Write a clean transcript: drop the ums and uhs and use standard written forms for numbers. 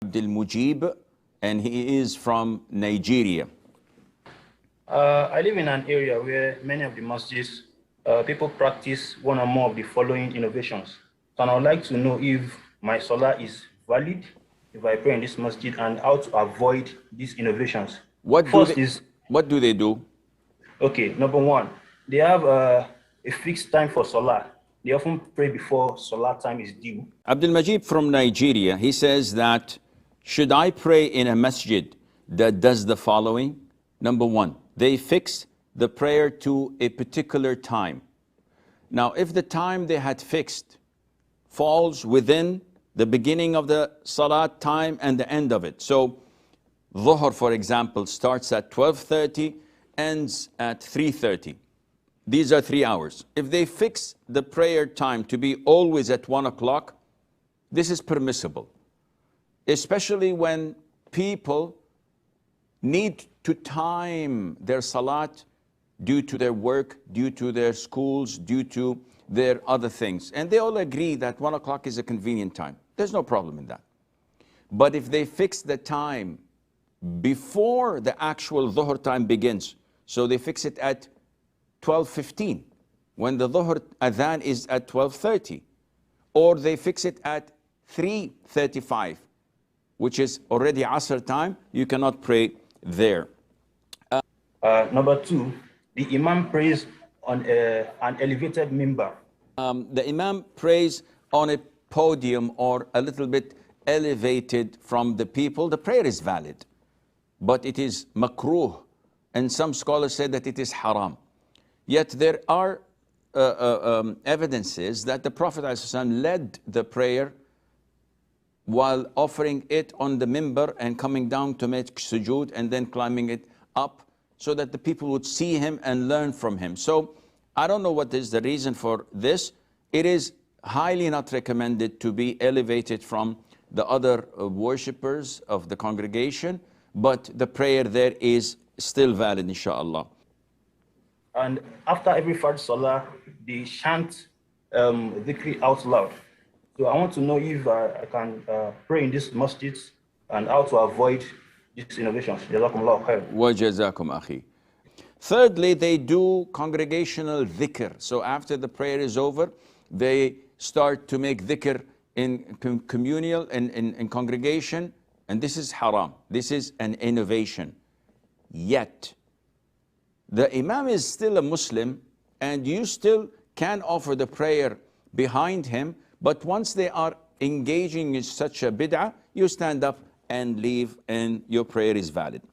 Abdul Mujib, and he is from Nigeria. I live in an area where many of the masjids, people practice one or more of the following innovations. So I would like to know if my salah is valid, if I pray in this masjid, and how to avoid these innovations. What do they do? Okay, number one, they have a fixed time for salah. They often pray before salah time is due. Abdul Majid from Nigeria, he says that, should I pray in a masjid that does the following? Number one, they fix the prayer to a particular time. Now, if the time they had fixed falls within the beginning of the salat time and the end of it. So, Dhuhr, for example, starts at 12:30, ends at 3:30. These are 3 hours. If they fix the prayer time to be always at 1 o'clock, this is permissible, especially when people need to time their salat due to their work, due to their schools, due to their other things. And they all agree that 1 o'clock is a convenient time. There's no problem in that. But if they fix the time before the actual Dhuhr time begins, so they fix it at 12:15, when the Dhuhr adhan is at 12:30, or they fix it at 3:35, which is already Asr time, you cannot pray there. Number two, the imam prays on an elevated mimbar. The imam prays on a podium or a little bit elevated from the people. The prayer is valid, but it is makruh, and some scholars say that it is haram. Yet there are evidences that the Prophet ﷺ led the prayer while offering it on the mimbar and coming down to make sujood and then climbing it up, so that the people would see him and learn from him. So I don't know what is the reason for this. It is highly not recommended to be elevated from the other worshippers of the congregation, but the prayer there is still valid, inshallah. And after every Fard Salah, they chant dhikr out loud. So I want to know if I can pray in these masjids and how to avoid these innovations. Jazakumullah khair. Wa jazakum akhi. Thirdly, they do congregational dhikr. So after the prayer is over, they start to make dhikr in communal, in congregation, and this is haram. This is an innovation. Yet, the imam is still a Muslim, and you still can offer the prayer behind him, but once they are engaging in such a bid'ah, you stand up and leave, and your prayer is valid.